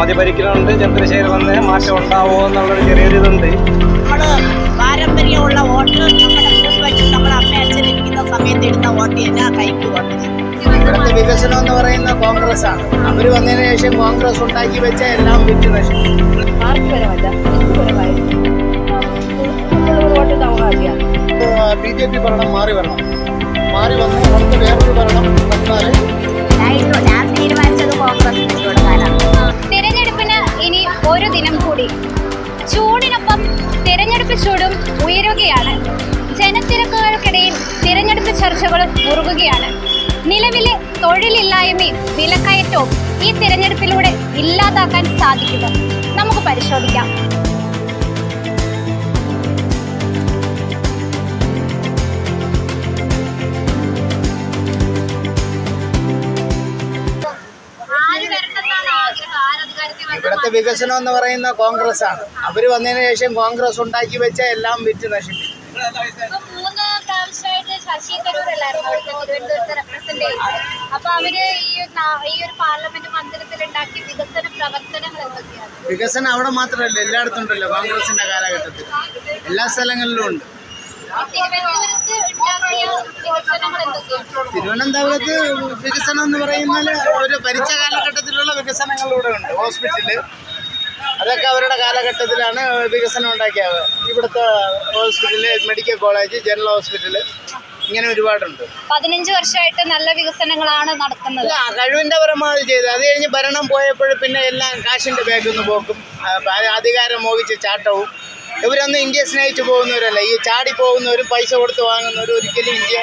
മോദി ഭരിക്കുന്നുണ്ട്, ചന്ദ്രശേഖർ വന്ന് മാറ്റം ഉണ്ടാവുമോ എന്നുള്ളൊരു ചെറിയൊരു ഇതുണ്ട്. നമ്മള് പാരമ്പര്യമുള്ള വോട്ട് നമ്മുടെ അമ്മ അച്ഛൻ ഇരിക്കുന്ന സമയത്ത് ഇടുന്ന വോട്ട് തന്നെ കൈക്ക് വോട്ട്. ഇവിടുത്തെ വികസനം എന്ന് പറയുന്ന കോൺഗ്രസ് ആണ്. അവർ വന്നതിന് ശേഷം കോൺഗ്രസ് ഉണ്ടാക്കി വെച്ച എല്ലാം വിറ്റ് നശിക്കും. BJP ഭരണം മാറി വരണം. മാറി വന്ന് അടുത്ത വേറൊരു ഭരണം വന്നാൽ ഞാൻ തീരുമാനിച്ചത് കോൺഗ്രസ് തിരഞ്ഞെടുപ്പിന് ഇനി ഒരു ദിനം കൂടി. ചൂടിനൊപ്പം തിരഞ്ഞെടുപ്പ് ചൂടും ഉയരുകയാണ്. ജനത്തിരക്കുകൾക്കിടയിൽ തിരഞ്ഞെടുപ്പ് ചർച്ചകളും മുറുകുകയാണ്. നിലവിലെ തൊഴിലില്ലായ്മയും വിലക്കയറ്റവും ഈ തിരഞ്ഞെടുപ്പിലൂടെ ഇല്ലാതാക്കാൻ സാധിക്കുമോ? നമുക്ക് പരിശോധിക്കാം. ഇവിടുത്തെ വികസനം എന്ന് പറയുന്ന കോൺഗ്രസ് ആണ്. അവർ വന്നതിന് ശേഷം കോൺഗ്രസ് ഉണ്ടാക്കി വെച്ച എല്ലാം വിറ്റ് നശിക്കും. മൂന്ന് പ്രാവശ്യമായിട്ട് ശശി തരൂരല്ലായിരുന്നു അവിടുത്തെ തിരുവനന്തപുരത്ത് റെപ്രസെന്റ് ചെയ്തത്. അപ്പൊ അവര് ഈ ഒരു പാർലമെന്റ് മന്ദിരത്തിൽ ഉണ്ടാക്കിയ വികസന പ്രവർത്തനങ്ങൾ എന്തൊക്കെയാണ്? വികസനം അവിടെ മാത്രമല്ല, എല്ലായിടത്തും ഉണ്ടല്ലോ. കോൺഗ്രസിന്റെ കാലഘട്ടത്തിൽ എല്ലാ സ്ഥലങ്ങളിലും ഉണ്ട്. തിരുവനന്തപുരത്ത് വികസനം എന്ന് പറയുന്നാൽ ഒരു ഭരിച്ച കാലഘട്ടത്തിലുള്ള വികസനങ്ങളിലൂടെ ഉണ്ട്. ഹോസ്പിറ്റല് അതൊക്കെ അവരുടെ കാലഘട്ടത്തിലാണ് വികസനം ഉണ്ടാക്കിയത്. ഇവിടുത്തെ hospital, medical college, general hospital, ഇങ്ങനെ ഒരുപാടുണ്ട്. 15 വർഷമായിട്ട് നല്ല വികസനങ്ങളാണ് നടക്കുന്നത്. കഴിവിന്റെ പരമാവധി ചെയ്ത് അത് കഴിഞ്ഞ് ഭരണം പോയപ്പോൾ പിന്നെ എല്ലാം കാശിന്റെ ബാഗൊന്ന് പോക്കും, അധികാരം മോഹിച്ച് ചാട്ടവും. ഇവരൊന്നും ഇന്ത്യ സ്നേഹിച്ചു പോകുന്നവരല്ല. ഈ ചാടി പോകുന്നവരും പൈസ കൊടുത്ത് വാങ്ങുന്നവരും ഒരിക്കലും ഇന്ത്യ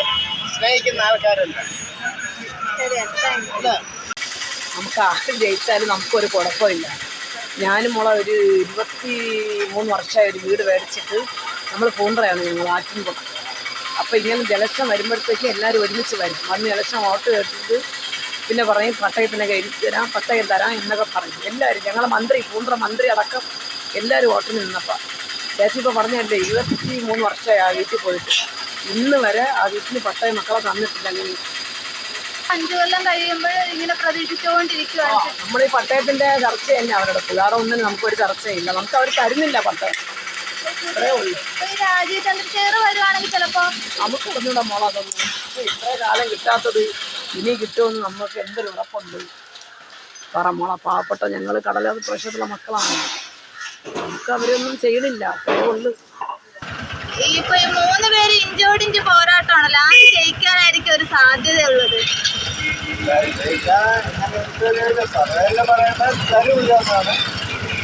സ്നേഹിക്കുന്ന ആൾക്കാരല്ല. നമുക്ക് ആരും ജയിച്ചാലും നമുക്കൊരു കുഴപ്പമില്ല. ഞാനും മോളെ ഒരു 23 വർഷമായി ഒരു വീട് മേടിച്ചിട്ട് നമ്മൾ പൂണ്ടറയാണ് ഞങ്ങൾ ആറ്റുമ്പോൾ. അപ്പോൾ ഇങ്ങനെ ഇലക്ഷൻ വരുമ്പോഴത്തേക്ക് എല്ലാവരും ഒരുമിച്ച് വരും. വന്ന് ഇലക്ഷൻ വോട്ട് കേട്ടിട്ട് പിന്നെ പറയും പട്ടയത്തിനൊക്കെ എഴുതി തരാം, പട്ടയം തരാം എന്നൊക്കെ പറയും. എല്ലാവരും ഞങ്ങളെ മന്ത്രി, പൂണ്ടറ മന്ത്രി അടക്കം എല്ലാവരും വോട്ടിന് നിന്നപ്പോൾ ചേച്ചി ഇപ്പോൾ പറഞ്ഞല്ലേ 23 വർഷമായി ആ വീട്ടിൽ പോയിട്ട് ഇന്ന് വരെ ആ വീട്ടിന് പട്ടയം മക്കളെ തന്നിട്ടില്ല. അങ്ങനെ 5 കൊല്ലം കഴിയുമ്പോൾ ഇങ്ങനെ പ്രതീക്ഷിച്ചുകൊണ്ടിരിക്കുകയാണ്. നമ്മൾ ഈ പട്ടയത്തിന്റെ ചർച്ച തന്നെ അവരുടെ വേറെ ഒന്നിനും നമുക്കൊരു ചർച്ചയില്ല. നമുക്ക് അവർ തരുന്നില്ല പട്ടയം, അത്രേ ഉള്ളൂ. രാജീവ് ചന്ദ്രശേഖർ വരുവാണെങ്കിൽ ചിലപ്പോ നമുക്ക് പറഞ്ഞൂടെ മോളെ അതൊന്നും. ഇത്രേ കാലം കിട്ടാത്തത് ഇനി കിട്ടുമെന്ന് നമുക്ക് എന്തൊരു ഉറപ്പുണ്ട്? പറ മോളെ. പാവപ്പെട്ട ഞങ്ങൾ കടലാ പ്രശ്നത്തിലുള്ള മക്കളാണ്. നമുക്ക് അവരൊന്നും ചെയ്യണില്ല, അത്രേ ഉള്ളു. ഇപ്പൊ 3 പേര് ഇഞ്ചോടിഞ്ച് പോരാട്ടമാണല്ലോ. ആര് ജയിക്കാനായിരിക്കും ഒരു സാധ്യതയുള്ളത്?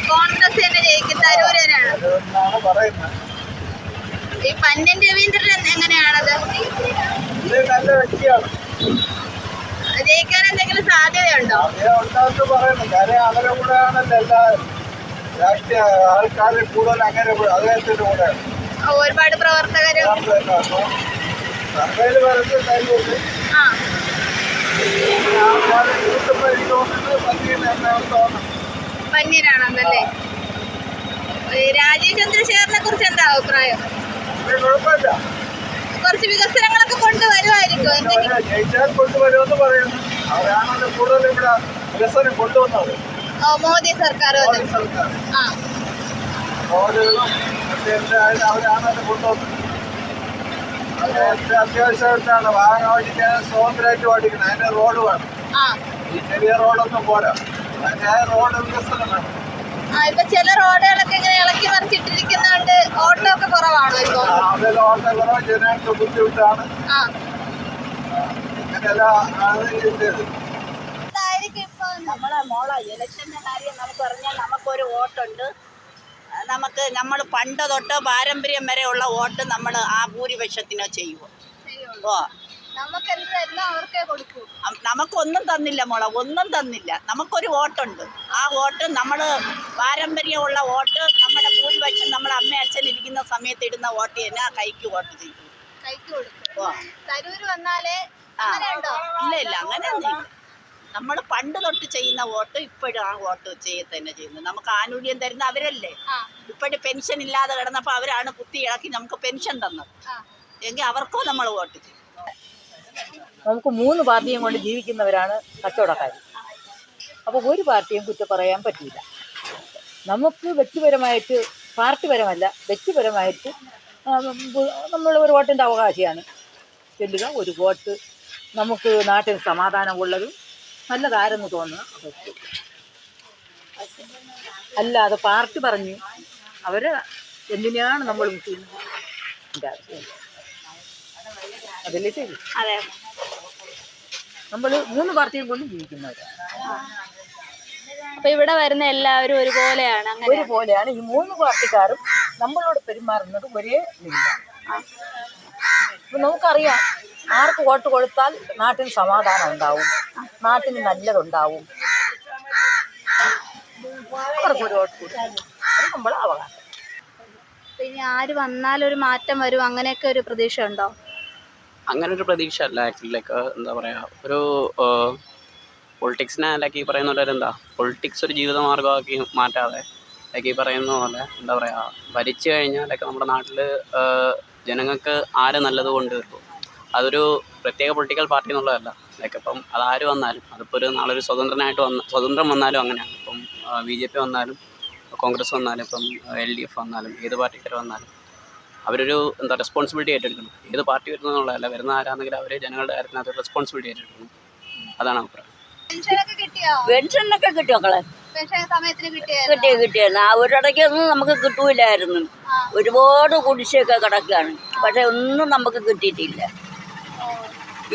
കോൺഗ്രസ് തന്നെ ജയിക്കും, തരൂരാണ്. ഈ പന്ന്യൻ രവീന്ദ്രൻ എങ്ങനെയാണത്? നല്ല വ്യക്തിയാണ്. ജയിക്കാൻ എന്തെങ്കിലും സാധ്യതയുണ്ടോ? കാര്യം അവരുടെ കൂടെ ആണല്ലോ എല്ലാ രാഷ്ട്രീയ ആൾക്കാരും കൂടുതൽ അങ്ങനെ അദ്ദേഹത്തിന്റെ കൂടെയാണ്. ഒരുപാട് പ്രവർത്തകരും സർവേയിൽ വരുന്നത് തരുന്നുണ്ട്. പന്ന്യനാണെന്നല്ലേ? രാജീവ് ചന്ദ്രശേഖരനെ കുറിച്ച് എന്താ അഭിപ്രായം? കുഴപ്പമില്ല, കുറച്ച് വികസനങ്ങളൊക്കെ കൊണ്ടുവരുമായിരിക്കും. ജയിച്ചാൽ കൊണ്ടുവരുമെന്ന് പറയുന്നു. അവരാണല്ലോ കൂടുതൽ ഇവിടെ വികസനം കൊണ്ടുവന്നത്. മോദി സർക്കാർ റോഡുകളും അവരാണല്ലോ കൊണ്ടുവന്നത്. അത്യാവശ്യമായിട്ടാണ് വാഹനം ഓടിക്കാൻ സ്വാതന്ത്ര്യമായിട്ട് ഓടിക്കണം. അതിന് റോഡ് വേണം. ഈ ചെറിയ റോഡൊന്നും പോരാ, അതിന് റോഡ് വികസനം വേണം. ഇപ്പൊ ചില റോഡുകളൊക്കെ ഇങ്ങനെ ഇളക്കി മറിച്ചിട്ടിരിക്കുന്നതുകൊണ്ട് ഓട്ടോ ഒക്കെ കുറവാണോ ഇപ്പൊ? അതിൽ ഓട്ടോ കുറവ്, ജനങ്ങൾക്ക് ബുദ്ധിമുട്ടാണ്. ഇങ്ങനെയെല്ലാം നമ്മളെ മോളെ ഇലക്ഷൻ്റെ കാര്യം നമുക്ക് പറഞ്ഞാൽ നമുക്കൊരു വോട്ടുണ്ട്. നമ്മൾ പണ്ട് തൊട്ട് പാരമ്പര്യം വരെയുള്ള വോട്ട് നമ്മൾ ആ ഭൂരിപക്ഷത്തിനോ ചെയ്യുമോ? നമുക്കൊന്നും തന്നില്ല മോളെ, ഒന്നും തന്നില്ല. നമുക്കൊരു വോട്ടുണ്ട്. ആ വോട്ട് നമ്മൾ പാരമ്പര്യമുള്ള വോട്ട്, നമ്മുടെ ഭൂരിപക്ഷം നമ്മുടെ അമ്മ അച്ഛൻ ഇരിക്കുന്ന സമയത്ത് ഇടുന്ന വോട്ട് തന്നെ ആ കൈക്ക് വോട്ട് ചെയ്യും. ഇല്ല അങ്ങനെയൊന്നും. നമ്മൾ പണ്ട് തൊട്ട് ചെയ്യുന്ന വോട്ട് ഇപ്പോഴും ആ വോട്ട് തന്നെ ചെയ്യുന്നത്. നമുക്ക് ആനുകൂല്യം തരുന്ന അവരല്ലേ. ഇപ്പോഴും പെൻഷൻ ഇല്ലാതെ കിടന്നപ്പോൾ അവരാണ് കുത്തി ഇളക്കി നമുക്ക് പെൻഷൻ തന്നത്. എങ്കിൽ അവർക്കോ നമ്മൾ വോട്ട് ചെയ്യും. നമുക്ക് 3 പാർട്ടിയും കൊണ്ട് ജീവിക്കുന്നവരാണ് കച്ചവടക്കാർ. അപ്പോൾ ഒരു പാർട്ടിയും കുറ്റം പറയാൻ പറ്റില്ല. നമുക്ക് വ്യക്തിപരമായിട്ട്, പാർട്ടിപരമല്ല, വ്യക്തിപരമായിട്ട് നമ്മൾ ഒരു വോട്ടിൻ്റെ അവകാശിയാണ്. ചെല്ലുക, ഒരു വോട്ട് നമുക്ക് നാട്ടിൽ സമാധാനമുള്ളതും നല്ലതാരെന്ന് തോന്നുക അവർക്ക്. അല്ലാതെ പാർട്ടി പറഞ്ഞ് അവരെ എന്തിനാണ് നമ്മൾ ചെയ്യുന്നത്? എൻ്റെ ആവശ്യമില്ല. അതല്ലേ ശരി. അതെ. നമ്മൾ 3 പാർട്ടിയും കൊണ്ടും ജീവിക്കുന്നവരാണ്. അപ്പൊ ഇവിടെ വരുന്ന എല്ലാവരും ഒരുപോലെയാണ്, അങ്ങനെ ഒരുപോലെയാണ്. ഈ 3 പാർട്ടിക്കാരും നമ്മളോട് പെരുമാറുന്നത് ഒരേ രീതിയിലാണ്. ഇപ്പം നമുക്കറിയാം ആർക്ക് വോട്ട് കൊടുത്താൽ നാട്ടിന് സമാധാനം ഉണ്ടാവും, നാട്ടിന് നല്ലതുണ്ടാവും. അവർക്ക് ഒരു വോട്ട് കൊടുക്കും, അത് നമ്മളെ അവകാശം. ഇനി ആര് വന്നാലൊരു മാറ്റം വരും, അങ്ങനെയൊക്കെ ഒരു പ്രതീക്ഷ ഉണ്ടോ? അങ്ങനെ ഒരു പ്രതീക്ഷ അല്ല ആക്ച്വലി. ലൈക്ക് എന്താ പറയുക, ഒരു പൊളിറ്റിക്സിനെ ലൈക്ക് ഈ പറയുന്ന പോലെ എന്താ, പൊളിറ്റിക്സ് ഒരു ജീവിതമാർഗ്ഗമാക്കി മാറ്റാതെ ലൈക്ക് ഈ പറയുന്ന പോലെ എന്താ പറയുക, ഭരിച്ചു കഴിഞ്ഞാൽ ലൈക്ക് നമ്മുടെ നാട്ടിൽ ജനങ്ങൾക്ക് ആര് നല്ലത് കൊണ്ടുവരും. അതൊരു പ്രത്യേക പൊളിറ്റിക്കൽ പാർട്ടി എന്നുള്ളതല്ല. ലൈക്ക് ഇപ്പം അതാര് വന്നാലും, അതിപ്പോൾ ഒരു നാളൊരു സ്വതന്ത്രം വന്നാലും അങ്ങനെയാണ്. ഇപ്പം BJP വന്നാലും കോൺഗ്രസ് വന്നാലും ഇപ്പം LDF വന്നാലും ഏത് പാർട്ടിക്കാർ വന്നാലും അവരൊരു എന്താ റെസ്പോൺസിബിലിറ്റി ഏറ്റെടുക്കണം. ഏത് പാർട്ടി വരുന്നതെന്നുള്ളതല്ല, വരുന്ന ആരാണെങ്കിലും അവർ ജനങ്ങളുടെ കാര്യത്തിനകത്ത് റെസ്പോൺസിബിലിറ്റി ഏറ്റെടുക്കണം. അതാണ് അഭിപ്രായം. പെൻഷനൊക്കെ കിട്ടിയോ? പെൻഷനൊക്കെ കിട്ടിയോ മക്കളെ? പെൻഷൻ സമയത്തിന് കിട്ടിയോ? കിട്ടിയായിരുന്നു. ആ ഒരിടയ്ക്കൊന്നും നമുക്ക് കിട്ടൂലായിരുന്നു. ഒരുപാട് കുടിശ്ശിയൊക്കെ കിടക്കുകയാണ്, പക്ഷെ ഒന്നും നമുക്ക് കിട്ടിയിട്ടില്ല.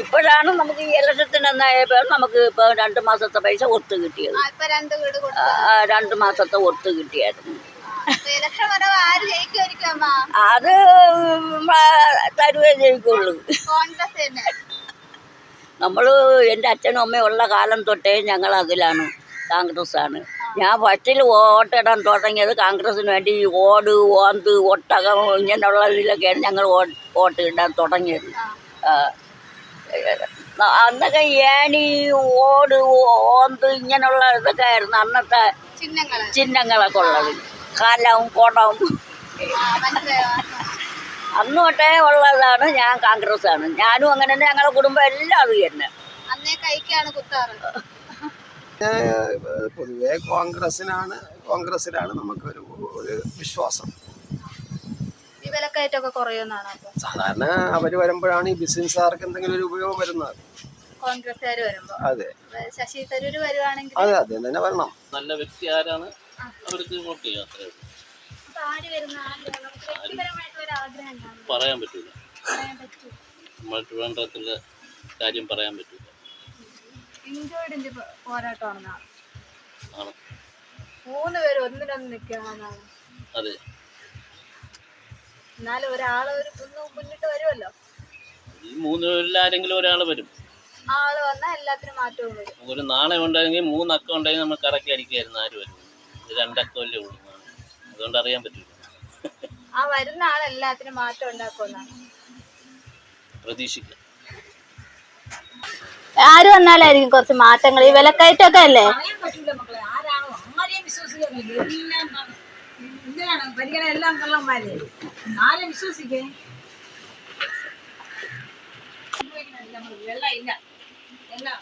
ഇപ്പോഴാണ് നമുക്ക് ഈ ഇലക്ഷത്തിന് എന്നായപ്പോൾ നമുക്ക് ഇപ്പോൾ 2 മാസത്തെ പൈസ ഒത്തു കിട്ടിയത്. 2 മാസത്തെ ഒത്തു കിട്ടിയായിരുന്നു. അത് തരുവേ ജയിക്കുള്ളൂ. നമ്മൾ എൻ്റെ അച്ഛനും അമ്മയും ഉള്ള കാലം തൊട്ടേ ഞങ്ങൾ അതിലാണ്, കോൺഗ്രസ്സാണ്. ഞാൻ ഫസ്റ്റിൽ വോട്ടിടാൻ തുടങ്ങിയത് കോൺഗ്രസ്സിന് വേണ്ടി. ഓട്, ഓന്ത്, ഒട്ടകം ഇങ്ങനെയുള്ള ഇതിലൊക്കെയാണ് ഞങ്ങൾ വോട്ട് ഇടാൻ തുടങ്ങിയത്. അന്നൊക്കെ ഏണി, ഓട്, ഓന്ത് ഇങ്ങനെയുള്ള ഇതൊക്കെ ആയിരുന്നു അന്നത്തെ ചിഹ്നങ്ങളൊക്കെ ഉള്ളത്. കാലവും കുടവും അന്ന് തൊട്ടേ ഉള്ളതാണ്. ഞാൻ കോൺഗ്രസ്സാണ്. ഞാനും അങ്ങനെ തന്നെ, ഞങ്ങളുടെ കുടുംബം എല്ലാം അത് തന്നെ. പൊതുവെ കോൺഗ്രസിലാണ് നമുക്കൊരു വിശ്വാസം. വിലക്കയറ്റമൊക്കെ കുറയുമെന്നാണ് സാധാരണ അവർ വരുമ്പോഴാണ് ഈ ബിസിനസ്സുകാർക്ക് എന്തെങ്കിലും ഒരു ഉപയോഗം വരുന്നത്. കോൺഗ്രസ്സുകാർ വരുമ്പോ. അതെ, ശശി തരൂർ വരുവാണെങ്കിൽ അതെ അദ്ദേഹം തന്നെ വരണം. നല്ല വ്യക്തി ആരാണ് അവർക്ക് വോട്ട് ചെയ്യാം. അത്രേ ഉള്ളൂ. പറയാൻ പറ്റൂല. നമ്മൾ ട്രിവാൻഡ്രത്തിലെ കാര്യം പറയാൻ പറ്റൂല. പോരാട്ടമാണ്. ആണ്. 3 പേര് ഒന്നിനൊന്ന് നിൽക്കാന്നാണ്. അതെ. എന്നാലും ഒരാള് മുന്നിട്ട് വരുമല്ലോ. ഈ 3 പേരിൽ ആരെങ്കിലും ഒരാൾ വരും. ആള് വന്നാൽ എല്ലാത്തിനും മാറ്റവും വരും. ഒരു നാണയം ഉണ്ടെങ്കിൽ 3 അക്കം ഉണ്ടെങ്കിൽ നമ്മൾ കറക്കി അടിക്കായിരുന്നു. ആര് വരും? ഇത് 2 അക്കമല്ലേ ഉള്ളൂ. അതുകൊണ്ട് അറിയാൻ പറ്റില്ല. ആ വരുന്ന ആൾ എല്ലാത്തിനും മാറ്റം ഉണ്ടാക്കുമെന്നാണ് പ്രതീക്ഷിക്കുക. ആര് വന്നാലായിരിക്കും കുറച്ച് മാറ്റങ്ങൾ. ഈ വിലക്കയറ്റമൊക്കെ അല്ലേ? എല്ലാം കള്ളന്മാരെ ആരെ വിശ്വസിക്കേ? വെള്ളം ഇല്ല, എല്ലാം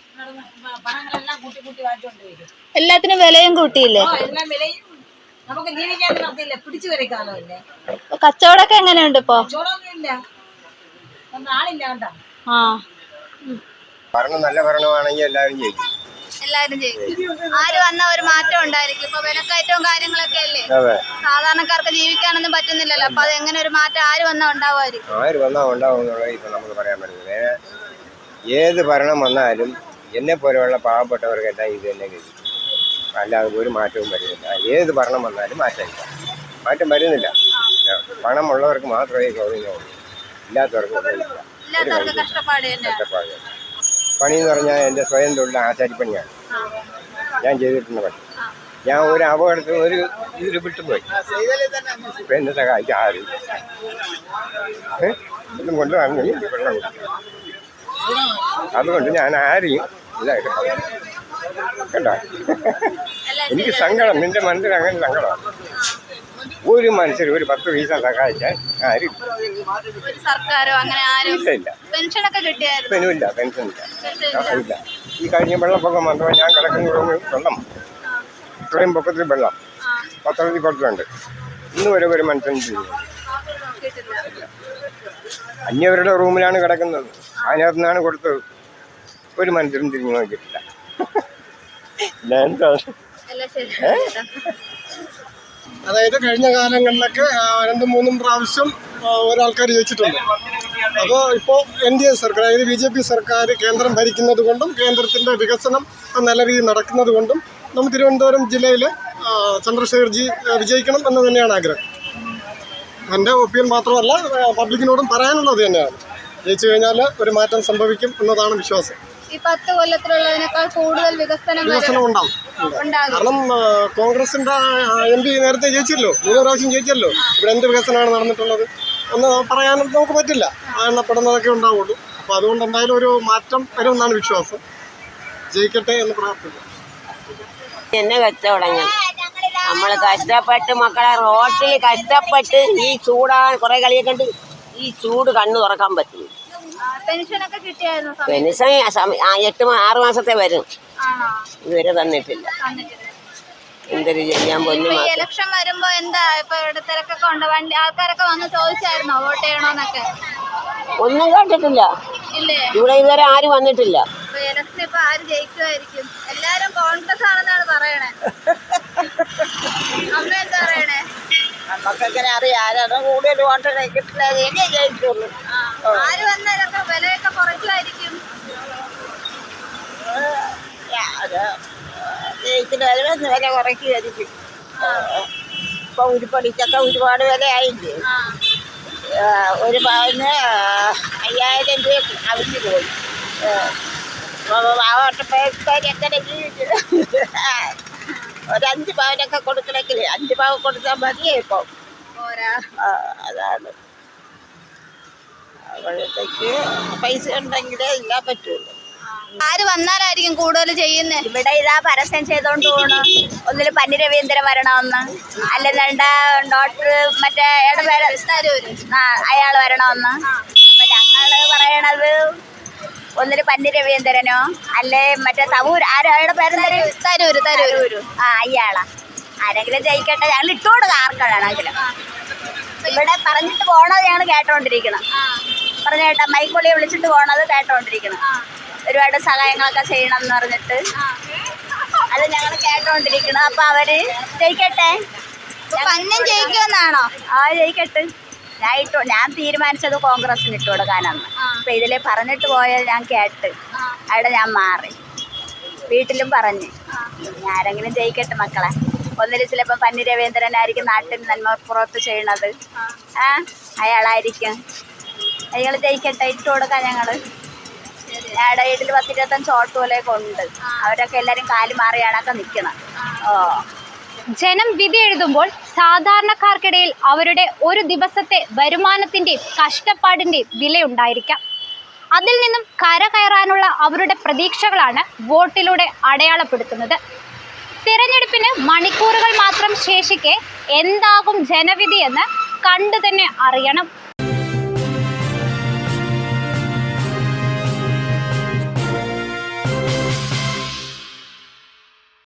പണങ്ങളെല്ലാം കൂട്ടി വാങ്ങിച്ചോണ്ട് വരും. എല്ലാത്തിനും വിലയും കൂട്ടിയില്ലേ? എല്ലാം വിലയും നമുക്ക് ജീവിക്കാൻ നിർത്തിയില്ല. പിടിച്ചു വരെ കാലമല്ലേ. കച്ചവടമൊക്കെ എങ്ങനെയുണ്ട് ഇപ്പൊ? കച്ചവടമൊന്നും ഇല്ല, ആളില്ല കണ്ടാ. ഭരണം നല്ല ഭരണമാണെങ്കിൽ എല്ലാവരും ജയിക്കും. ആര് വന്ന ഒരു മാറ്റം ഉണ്ടായിരിക്കും. ഇപ്പൊ വിലക്കയറ്റവും കാര്യങ്ങളൊക്കെ അല്ലേ, സാധാരണക്കാർക്ക് ജീവിക്കാനൊന്നും പറ്റുന്നില്ലല്ലോ. അപ്പൊ അത് എങ്ങനെ ഒരു മാറ്റം ആര് വന്നാ ഉണ്ടാവുമായിരിക്കും? ആര് വന്നാൽ ഉണ്ടാവും എന്നുള്ളത് ഇപ്പം നമുക്ക് പറയാൻ പറ്റില്ല. ഏത് ഭരണം വന്നാലും എന്നെ പോലെയുള്ള പാവപ്പെട്ടവർക്കെല്ലാം ഇത് തന്നെ ഗതി. അല്ലാതെ ഒരു മാറ്റവും വരുന്നില്ല. ഏത് ഭരണം വന്നാലും മാറ്റം വരുന്നില്ല. പണമുള്ളവർക്ക് മാത്രമേ സൗകര്യമുള്ളൂ, ഇല്ലാത്തവർക്ക് കഷ്ടപ്പാട്. പണി എന്ന് പറഞ്ഞാൽ എൻ്റെ സ്വയം തൊഴിൽ ആശാരിപ്പണിയാണ് ഞാൻ ചെയ്തിട്ടുള്ള പണി. ഞാൻ ഒരു അപകടത്തിൽ ഒരു ഇതിൽ വിട്ടുപോയി. ഇപ്പം എന്നെ സഹായിച്ച ആരും ഇതും കൊണ്ട് വാങ്ങി വെള്ളം കുടിക്കും. അതുകൊണ്ട് ഞാൻ ആരെയും ഇതായിട്ട് കേട്ടോ. എനിക്ക് സങ്കടം, നിന്റെ മനസ്സിൽ അങ്ങനെ സങ്കടമാണ്. ഒരു മനുഷ്യർ ഒരു 10 പൈസ സഹായിക്കാൻ ആരും ഒരു സർക്കാരോ അങ്ങനെ ആരും ഇല്ല. പെൻഷനൊക്കെ കിട്ടിയായിരുന്നു? പെനുമില്ല, പെൻഷനില്ല. ഇല്ല. ഈ കഴിഞ്ഞ വെള്ളപ്പൊക്കം വന്നപ്പോൾ ഞാൻ കിടക്കുന്ന റൂമിൽ വെള്ളം, ഇത്രയും പൊക്കത്തിൽ വെള്ളം പത്രത്തിൽ കൊടുത്തുണ്ട്. ഇന്ന് വരെ ഒരു മനുഷ്യൻ ചെയ്യുന്നു. അന്യവരുടെ റൂമിലാണ് കിടക്കുന്നത്, അതിനകത്ത് നിന്നാണ് കൊടുത്തത്. ഒരു മനുഷ്യരും തിരിഞ്ഞു നോക്കിയിട്ടില്ല. എന്താ അതായത് കഴിഞ്ഞ കാലങ്ങളിലൊക്കെ 2-3 പ്രാവശ്യം ഒരാൾക്കാർ ജയിച്ചിട്ടുണ്ട്. അപ്പോൾ ഇപ്പോൾ NDA സർക്കാർ, അതായത് BJP സർക്കാർ കേന്ദ്രം ഭരിക്കുന്നത് കൊണ്ടും കേന്ദ്രത്തിൻ്റെ വികസനം നല്ല രീതിയിൽ നടക്കുന്നത് കൊണ്ടും നമ്മൾ തിരുവനന്തപുരം ജില്ലയിലെ ചന്ദ്രശേഖർജി വിജയിക്കണം എന്ന് തന്നെയാണ് ആഗ്രഹം. എൻ്റെ ഒപ്പീനിയൻ മാത്രമല്ല, പബ്ലിക്കിനോടും പറയാനുള്ളത് തന്നെയാണ്. ജയിച്ചു കഴിഞ്ഞാൽ ഒരു മാറ്റം സംഭവിക്കും എന്നതാണ് വിശ്വാസം. ഈ 10 കൊല്ലത്തിലുള്ളതിനേക്കാൾ കൂടുതൽ വികസനം ഉണ്ടാവും. കാരണം കോൺഗ്രസിന്റെ MP നേരത്തെ ജയിച്ചല്ലോ, 3 പ്രാവശ്യം ജയിച്ചല്ലോ. ഇവിടെ എന്ത് വികസനമാണ് നടന്നിട്ടുള്ളത് എന്ന് പറയാനും നമുക്ക് പറ്റില്ല. എണ്ണപ്പെടുന്നതൊക്കെ ഉണ്ടാവുള്ളൂ. അപ്പോൾ അതുകൊണ്ട് എന്തായാലും ഒരു മാറ്റം വരുമെന്നാണ് വിശ്വാസം. ജയിക്കട്ടെ എന്ന് പ്രാർത്ഥിക്കുന്നു. എന്നെ കച്ചവടങ്ങൾ നമ്മൾ കഷ്ടപ്പെട്ട് മക്കളെ റോട്ടിൽ കഷ്ടപ്പെട്ട് ഈ ചൂടാൻ കുറെ കളിയൊക്കെ ഉണ്ട്. ഈ ചൂട് കണ്ണു തുറക്കാൻ പറ്റും. പെൻഷനൊക്കെ കിട്ടിയായിരുന്നു? പെൻഷൻ 8-6 മാസത്തെ വരും, ഇതുവരെ തന്നിട്ടില്ല. എന്തൊരു ചെയ്യാൻ പൊന്നു. ഇലക്ഷൻ വരുമ്പോ എന്താ ഇപ്പൊ ഇവിടെ തിരക്കൊക്കെ ഉണ്ട്? വണ്ടി ആൾക്കാരൊക്കെ വന്ന് ചോദിച്ചായിരുന്നോ വോട്ട് ചെയ്യണോന്നൊക്കെ? ഒന്നും കേട്ടിട്ടില്ല. ഇവിടെ ഇതുവരെ ആരും വന്നിട്ടില്ല. ഇലക്ഷൻ ഇപ്പൊ ആര് ജയിക്കുമായിരിക്കും? എല്ലാരും കോൺഗ്രസ് ആണെന്നാണ് പറയണേ. അമ്മ എന്താ പറയണേ? നമുക്കെങ്ങനെ അറിയാം ആരാണ് കൂടുതൽ വോട്ട് കിട്ടില്ല, ജയിക്കുള്ളൂ. ആര് വന്നാലൊക്കെ വിലയൊക്കെ കുറച്ചായിരിക്കും. വില കുറയ്ക്കുമായിരിക്കും. ഇപ്പൊ ഉരുപ്പടിക്കൊക്കെ ഒരുപാട് വിലയായില്ലേ. ഒരു പവന് 5000 രൂപ അവിഞ്ഞു പോയി. എങ്ങനെ ജീവിക്കും? ഒരു 5 പവനൊക്കെ കൊടുക്കണമെങ്കിൽ 5 പവൻ കൊടുത്താൽ മതിയേ ഇപ്പം. അതാണ് അപ്പോഴത്തേക്ക് പൈസ ഉണ്ടെങ്കിലേ ഇല്ലാൻ പറ്റുള്ളൂ. ആര് വന്നാലായിരിക്കും കൂടുതൽ ചെയ്യുന്നത്? ഇവിടെ ഇതാ പരസ്യം ചെയ്തോണ്ട് പോണു. ഒന്നില് പന്നി രവീന്ദ്രൻ വരണമെന്ന്, അല്ലെന്നുണ്ട ഡോക്ടർ മറ്റേ അയാൾ വരണമെന്ന്. അപ്പൊ ഞങ്ങള് പറയണത് ഒന്നില് പന്നി രവീന്ദ്രനോ അല്ലെ മറ്റേ ആരുടെ പേര് തരൂര് അയാളാ ആരെങ്കിലും ജയിക്കട്ടെ. ഞങ്ങൾ ഇട്ടുകൊടുക്കുക ആർക്കാണെങ്കിലും. ഇവിടെ പറഞ്ഞിട്ട് പോണത് ഞങ്ങൾ കേട്ടോണ്ടിരിക്കണം. പറഞ്ഞേട്ടാ മൈക്കൊള്ളിയെ വിളിച്ചിട്ട് പോണത് കേട്ടോണ്ടിരിക്കണം. ഒരുപാട് സഹായങ്ങളൊക്കെ ചെയ്യണം എന്ന് പറഞ്ഞിട്ട് അത് ഞങ്ങൾ കേട്ടോണ്ടിരിക്കണം. അപ്പൊ അവര് ജയിക്കട്ടെ. പന്നം ജയിക്കുമെന്നാണോ? ജയിക്കട്ടെ. ഞാൻ തീരുമാനിച്ചത് കോൺഗ്രസിന് ഇട്ട് കൊടുക്കാനാണ്. അപ്പൊ ഇതിലെ പറഞ്ഞിട്ട് പോയാൽ ഞാൻ കേട്ട് അവിടെ ഞാൻ മാറി. വീട്ടിലും പറഞ്ഞ് ആരെങ്കിലും ജയിക്കട്ടെ മക്കളെ. ഒന്നിൽ ചിലപ്പോൾ പന്നി രവീന്ദ്രനായിരിക്കും നാട്ടിൽ നന്മപ്പുറത്ത് ചെയ്യണത്. അയാളായിരിക്കും. അയാൾ ജയിക്കട്ടെ, ഇട്ട് കൊടുക്കാം ഞങ്ങള്. ഞങ്ങളുടെ വീട്ടിൽ 10-25 ഓട്ടോയിലൊക്കെ ഉണ്ട്. അവരൊക്കെ എല്ലാവരും കാലി മാറിയാണൊക്കെ നിൽക്കണം. ജനം വിധി എഴുതുമ്പോൾ സാധാരണക്കാർക്കിടയിൽ അവരുടെ ഒരു ദിവസത്തെ വരുമാനത്തിൻ്റെയും കഷ്ടപ്പാടിൻ്റെയും വിലയുണ്ടായിരിക്കാം. അതിൽ നിന്നും കരകയറാനുള്ള അവരുടെ പ്രതീക്ഷകളാണ് വോട്ടിലൂടെ അടയാളപ്പെടുത്തുന്നത്. തിരഞ്ഞെടുപ്പിന് മണിക്കൂറുകൾ മാത്രം ശേഷിക്കെ എന്താകും ജനവിധി എന്ന് കണ്ടു തന്നെ അറിയണം.